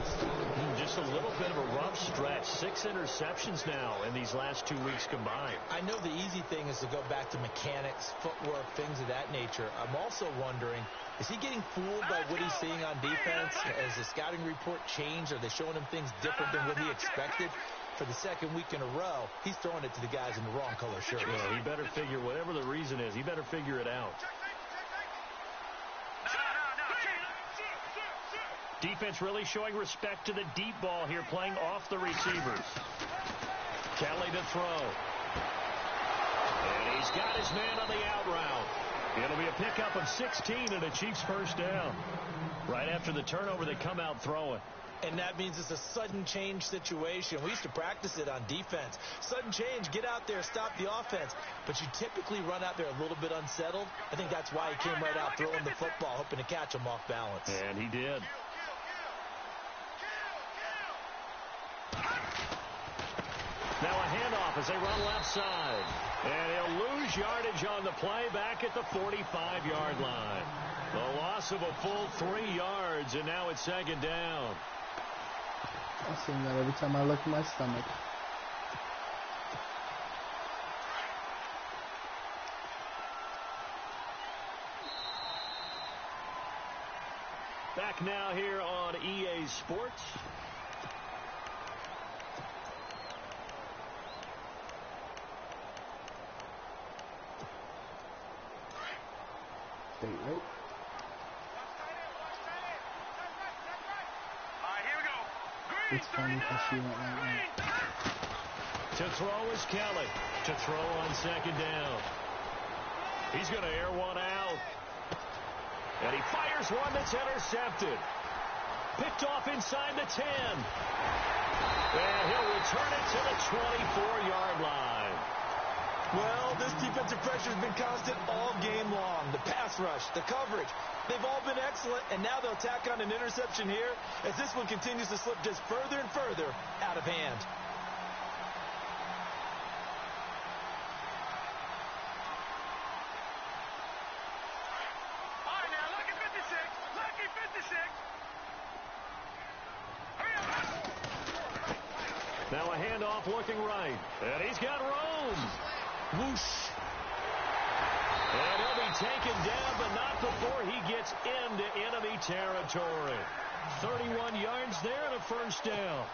Just a little bit of a rough stretch. 6 interceptions now in these last 2 weeks combined. I know the easy thing is to go back to mechanics, footwork, things of that nature. I'm also wondering, is he getting fooled by what he's seeing on defense? Has the scouting report changed? Are they showing him things different than what he expected? For the 2nd week in a row, he's throwing it to the guys in the wrong color shirt. Well, he better figure, whatever the reason is, he better figure it out. Defense really showing respect to the deep ball here, playing off the receivers. Kelly to throw. And he's got his man on the out route. It'll be a pickup of 16 and a Chiefs first down. Right after the turnover, they come out throwing. And that means it's a sudden change situation. We used to practice it on defense. Sudden change, get out there, stop the offense. But you typically run out there a little bit unsettled. I think that's why he came right out throwing the football, hoping to catch him off balance. And he did. Now a handoff as they run left side. And he'll lose yardage on the play back at the 45-yard line. The loss of a full 3 yards, and now it's 2nd down. I'm seeing that every time I look at my stomach. Back now here on EA Sports. State, right? It's funny because she went right now. To throw is Kelly. To throw on 2nd down. He's going to air one out. And he fires one that's intercepted. Picked off inside the 10. And he'll return it to the 24-yard line. Well, this defensive pressure has been constant all game long. The pass rush, the coverage, they've all been excellent, and now they'll tack on an interception here as this one continues to slip just further and further out of hand. All right, now, lucky 56. Lucky 56. Hurry up. Now a handoff looking right. And he's got room. Whoosh. And he'll be taken down, but not before he gets into enemy territory. 31 yards there and a first down.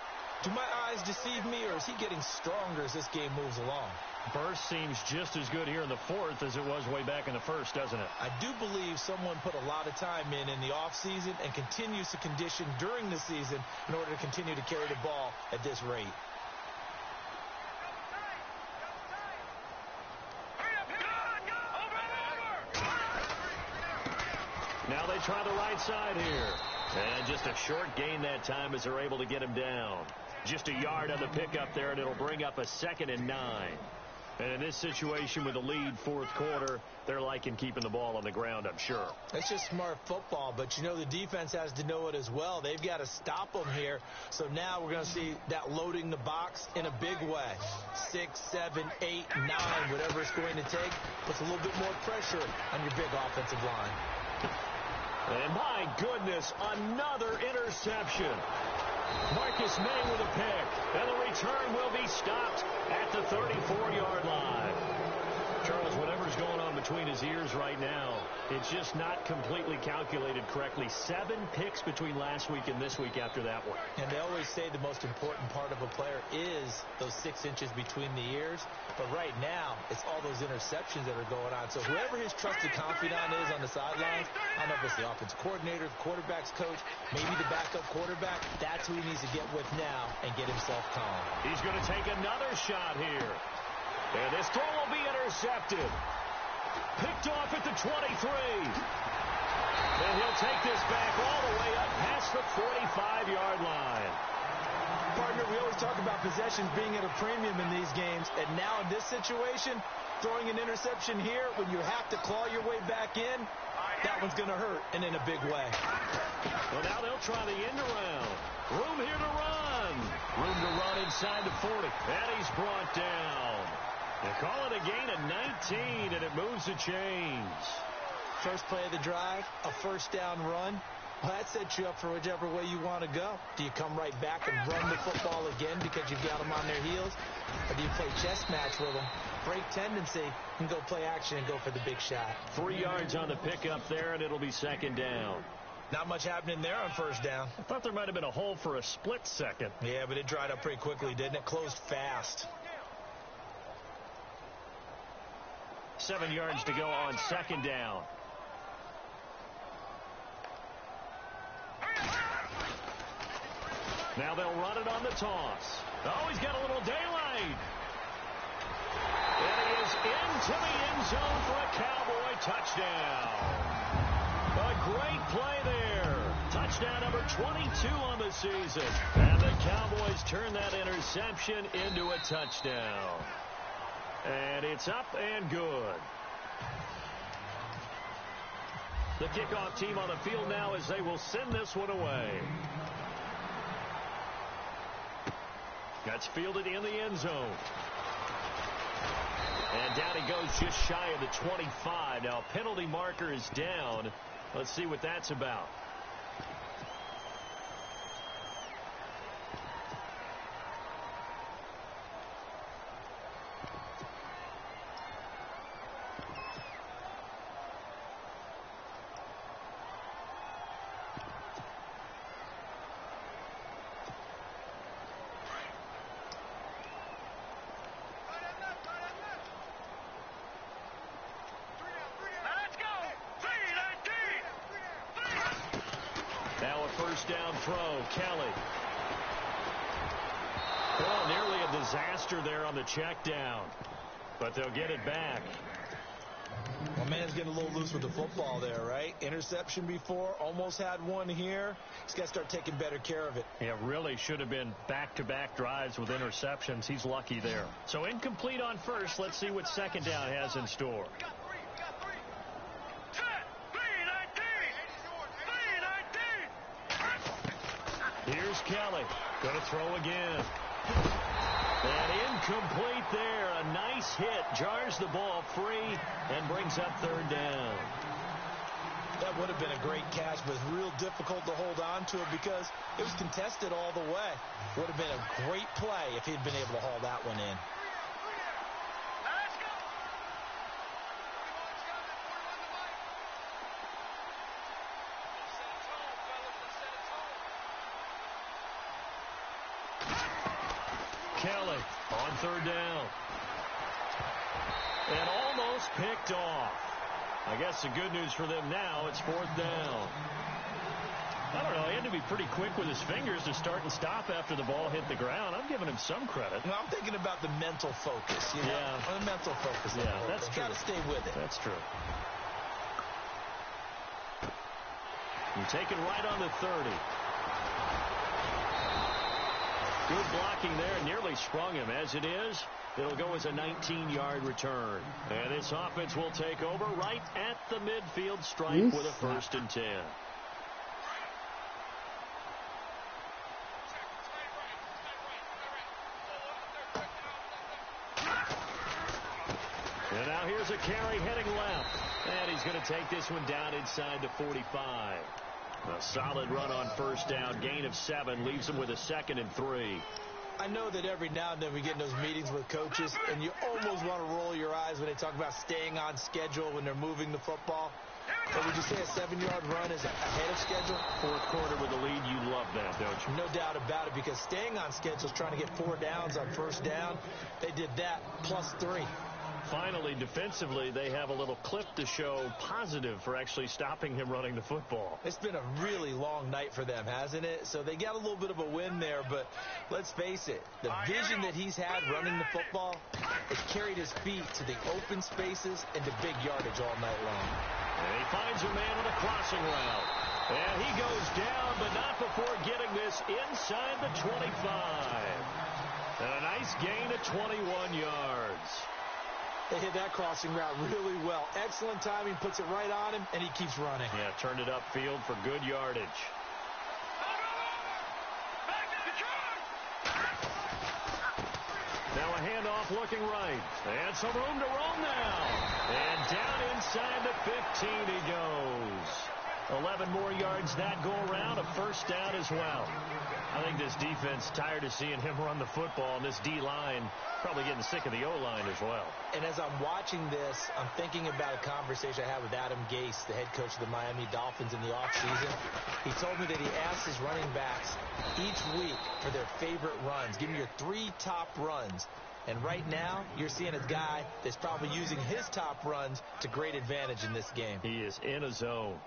Do my eyes deceive me, or is he getting stronger as this game moves along? Burst seems just as good here in the 4th as it was way back in the 1st, doesn't it? I do believe someone put a lot of time in the offseason and continues to condition during the season in order to continue to carry the ball at this rate. Now they try the right side here. And just a short gain that time as they're able to get him down. Just a yard on the pickup there, and it'll bring up a 2nd and 9. And in this situation with the lead 4th quarter, they're liking keeping the ball on the ground, I'm sure. That's just smart football, but you know the defense has to know it as well. They've got to stop them here. So now we're going to see that loading the box in a big way. 6, 7, 8, 9, whatever it's going to take, puts a little bit more pressure on your big offensive line. And my goodness, another interception. Marcus May with a pick, and the return will be stopped at the 34-yard line. Charles, whatever's going on between his ears right now, it's just not completely calculated correctly. 7 picks between last week and this week after that one. And they always say the most important part of a player is those 6 inches between the ears. But right now, it's all those interceptions that are going on. So whoever his trusted confidant is on the sidelines, I don't know if it's the offensive coordinator, the quarterback's coach, maybe the backup quarterback, that's who he needs to get with now and get himself calm. He's going to take another shot here. And this throw will be intercepted. Picked off at the 23. And he'll take this back all the way up past the 45-yard line. Partner, we always talk about possessions being at a premium in these games. And now in this situation, throwing an interception here when you have to claw your way back in, that one's going to hurt, and in a big way. Well, now they'll try the end around. Room here to run. Room to run inside the 40. And he's brought down. They call it a gain of 19, and it moves the chains. First play of the drive, a first down run. Well, that sets you up for whichever way you want to go. Do you come right back and run the football again because you've got them on their heels? Or do you play chess match with them, break tendency, and go play action and go for the big shot? 3 yards on the pickup there, and it'll be second down. Not much happening there on first down. I thought there might have been a hole for a split second. Yeah, but it dried up pretty quickly, didn't it? Closed fast. 7 yards to go on second down. Now they'll run it on the toss. Oh, he's got a little daylight. And he is into the end zone for a Cowboy touchdown. A great play there. Touchdown number 22 on the season. And the Cowboys turn that interception into a touchdown. And it's up and good. The kickoff team on the field now as they will send this one away. That's fielded in the end zone. And down he goes just shy of the 25. Now penalty marker is down. Let's see what that's about. First down throw, Kelly. Oh, nearly a disaster there on the check down. But they'll get it back. Well, man's getting a little loose with the football there, right? Interception before, almost had one here. He's got to start taking better care of it. Yeah, really should have been back-to-back drives with interceptions. He's lucky there. So incomplete on first. Let's see what second down has in store. Here's Kelly. Going to throw again. And incomplete there. A nice hit. Jars the ball free and brings up third down. That would have been a great catch, but it's real difficult to hold on to it because it was contested all the way. Would have been a great play if he'd been able to haul that one in. Kelly on third down. And almost picked off. I guess the good news for them now, it's fourth down. I don't know, he had to be pretty quick with his fingers to start and stop after the ball hit the ground. I'm giving him some credit. Well, I'm thinking about the mental focus. You know? Yeah. The mental focus. Yeah, that's true. Got to stay with it. That's true. You take it right on the 30. Good blocking there, nearly sprung him. As it is, it'll go as a 19-yard return. And this offense will take over right at the midfield stripe with a 1st and 10. And now here's a carry heading left. And he's going to take this one down inside the 45. A solid run on first down. Gain of 7 leaves him with a 2nd and 3. I know that every now and then we get in those meetings with coaches, and you almost want to roll your eyes when they talk about staying on schedule when they're moving the football. But would you say a 7-yard run is ahead of schedule? Fourth quarter with a lead, you love that, don't you? No doubt about it, because staying on schedule is trying to get 4 downs on first down. They did that plus 3. Finally, defensively, they have a little clip to show positive for actually stopping him running the football. It's been a really long night for them, hasn't it? So they got a little bit of a win there, but let's face it, the vision that he's had running the football has carried his feet to the open spaces and to big yardage all night long. And he finds a man on a crossing route. And he goes down, but not before getting this inside the 25. And a nice gain of 21 yards. They hit that crossing route really well. Excellent timing, puts it right on him, and he keeps running. Yeah, turned it upfield for good yardage. Now a handoff looking right. And some room to roam now. And down inside the 15 he goes. 11 more yards that go around, a first down as well. I think this defense tired of seeing him run the football, and this D-line probably getting sick of the O-line as well. And as I'm watching this, I'm thinking about a conversation I had with Adam Gase, the head coach of the Miami Dolphins, in the offseason. He told me that he asked his running backs each week for their favorite runs. Give me your 3 top runs. And right now, you're seeing a guy that's probably using his top runs to great advantage in this game. He is in a zone.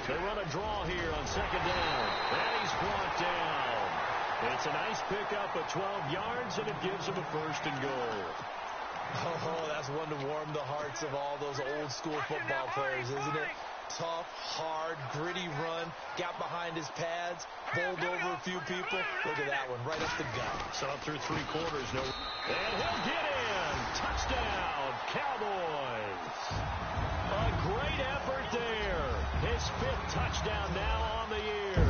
They run a draw here on second down. And he's brought down. It's a nice pickup of 12 yards, and it gives him a first and goal. Oh, that's one to warm the hearts of all those old school football players, isn't it? Tough, hard, gritty run. Got behind his pads, bowled over a few people. Look at that one, right up the gut. Saw it through 3 quarters. No. And he'll get in. Touchdown, Cowboys. A great effort there. His 5th touchdown now on the year.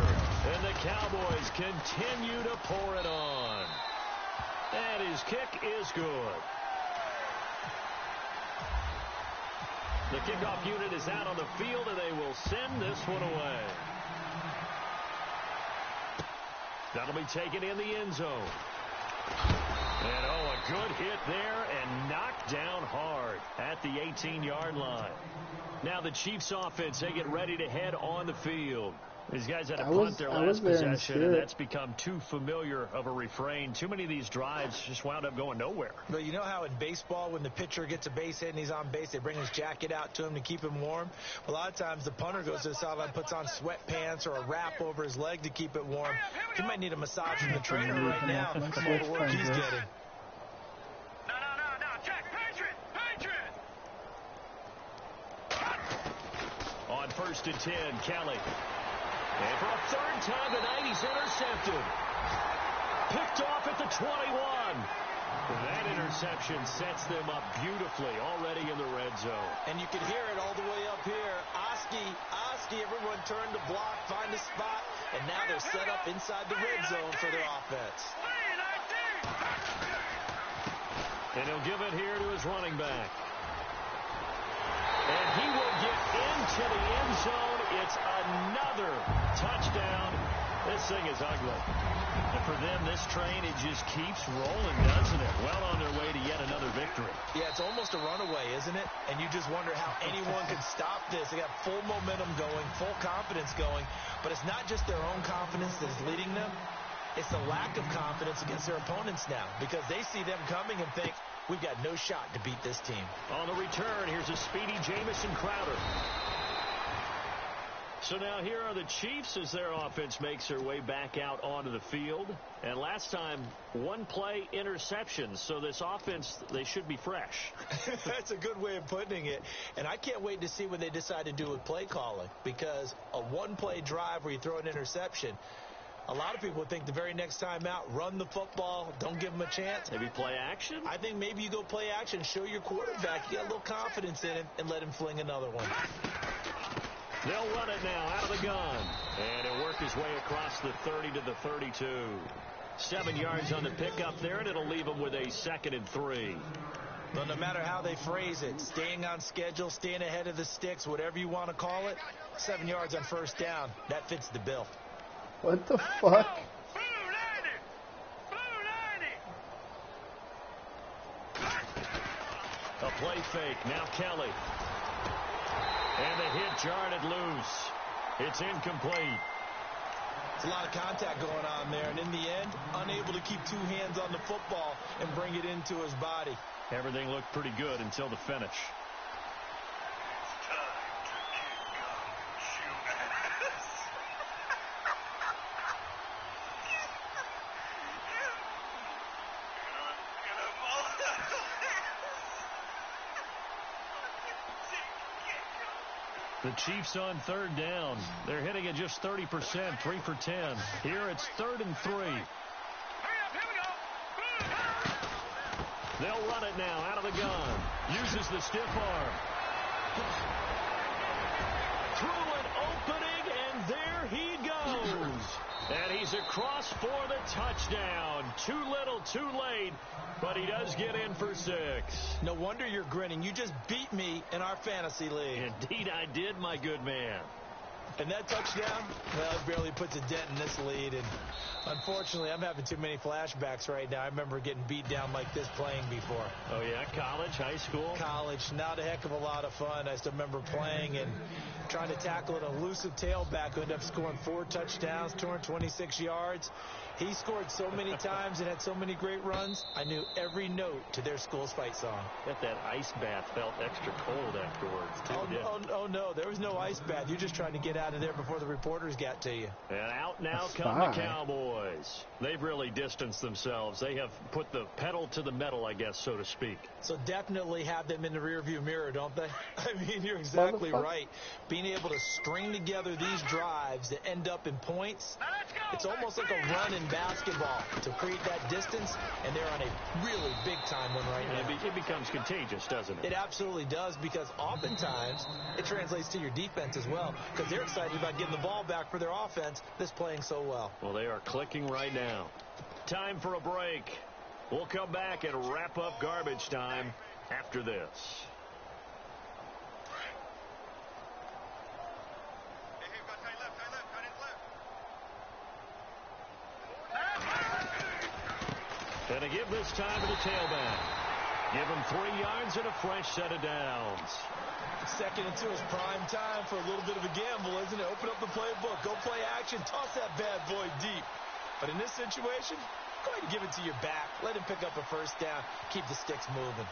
And the Cowboys continue to pour it on. And his kick is good. The kickoff unit is out on the field, and they will send this one away. That'll be taken in the end zone. And, oh, a good hit there and knocked down hard at the 18-yard line. Now the Chiefs offense, they get ready to head on the field. These guys had to punt their last possession, and that's become too familiar of a refrain. Too many of these drives just wound up going nowhere. But you know how in baseball, when the pitcher gets a base hit and he's on base, they bring his jacket out to him to keep him warm? A lot of times the punter goes to the sideline, puts on sweatpants or a wrap over his leg to keep it warm. He might need a massage from the trainer right now from all the work he's getting. No, check, Patriot! On 1st and 10, Kelly. And for a 3rd time tonight, he's intercepted. Picked off at the 21. That interception sets them up beautifully already in the red zone. And you can hear it all the way up here. Oski, everyone turned to block, find a spot, and now they're set up inside the red zone for their offense. And he'll give it here to his running back. And he will get into the end zone. It's another touchdown. This thing is ugly. And for them, this train, it just keeps rolling, doesn't it? Well on their way to yet another victory. Yeah, it's almost a runaway, isn't it? And you just wonder how anyone could stop this. They got full momentum going, full confidence going. But it's not just their own confidence that's leading them. It's the lack of confidence against their opponents now, because they see them coming and think, we've got no shot to beat this team. On the return, here's a speedy Jamison Crowder. So now here are the Chiefs as their offense makes their way back out onto the field. And last time, 1 play interceptions. So this offense, they should be fresh. That's a good way of putting it. And I can't wait to see what they decide to do with play calling, because a 1-play drive where you throw an interception, a lot of people think the very next time out, run the football, don't give them a chance. Maybe play action? I think maybe you go play action, show your quarterback you got a little confidence in him, and let him fling another one. They'll run it now out of the gun. And it'll work his way across the 30 to the 32. 7 yards on the pickup there, and it'll leave him with a 2nd and 3. But no matter how they phrase it, staying on schedule, staying ahead of the sticks, whatever you want to call it, 7 yards on first down, that fits the bill. What the fuck? A play fake. Now Kelly. And the hit jarred it loose. It's incomplete. There's a lot of contact going on there, and in the end, unable to keep 2 hands on the football and bring it into his body. Everything looked pretty good until the finish. The Chiefs on third down. They're hitting at just 30%, 3 for 10. Here it's 3rd and 3. They'll run it now out of the gun. Uses the stiff arm. Through an opening, and there he goes. And he's across for the touchdown. Too little, too late, but he does get in for 6. No wonder you're grinning. You just beat me in our fantasy league. Indeed I did, my good man. And that touchdown, well, it barely puts a dent in this lead. And unfortunately, I'm having too many flashbacks right now. I remember getting beat down like this playing before. Oh, yeah? College, high school? College. Not a heck of a lot of fun. I still remember playing and trying to tackle an elusive tailback who ended up scoring 4 touchdowns, 226 yards. He scored so many times and had so many great runs, I knew every note to their school's fight song. Bet that ice bath felt extra cold afterwards, too. Oh, no, there was no ice bath. You're just trying to get out of there before the reporters got to you. And out now come the Cowboys. They've really distanced themselves. They have put the pedal to the metal, I guess, so to speak. So definitely have them in the rearview mirror, don't they? I mean, you're exactly right. Being able to string together these drives that end up in points, it's almost like a run in basketball to create that distance, and they're on a really big-time one right now. It becomes contagious, doesn't it? It absolutely does, because oftentimes it translates to your defense as well, because they're excited about getting the ball back for their offense that's playing so well. Well, they are clicking right now. Time for a break. We'll come back and wrap up garbage time after this. And a give this time to the tailback. Give him 3 yards and a fresh set of downs. 2nd and 2 is prime time for a little bit of a gamble, isn't it? Open up the playbook. Go play action. Toss that bad boy deep. But in this situation, go ahead and give it to your back. Let him pick up a first down. Keep the sticks moving.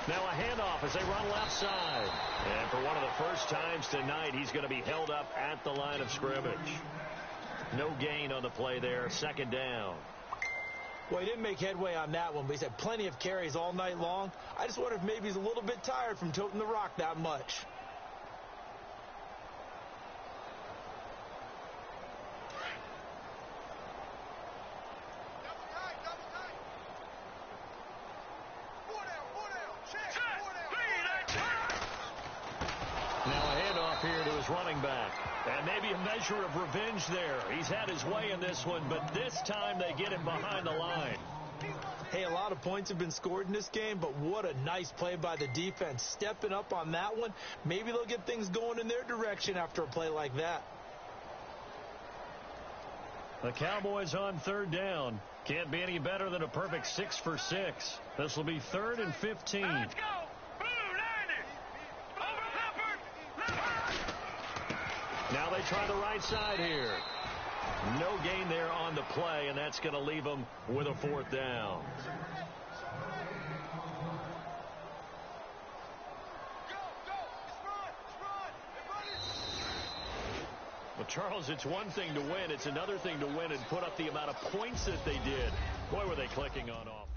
Now a handoff as they run left side. And for one of the first times tonight, he's going to be held up at the line of scrimmage. No gain on the play there. 2nd down. Well, he didn't make headway on that one, but he's had plenty of carries all night long. I just wonder if maybe he's a little bit tired from toting the rock that much. Running back. And maybe a measure of revenge there. He's had his way in this one, but this time they get him behind the line. Hey, a lot of points have been scored in this game, but what a nice play by the defense. Stepping up on that one. Maybe they'll get things going in their direction after a play like that. The Cowboys on 3rd down. Can't be any better than a perfect 6 for 6. This will be 3rd and 15. Let's go! Now they try the right side here. No gain there on the play, and that's going to leave them with a 4th down. Well, Charles, it's one thing to win. It's another thing to win and put up the amount of points that they did. Boy, were they clicking on offense.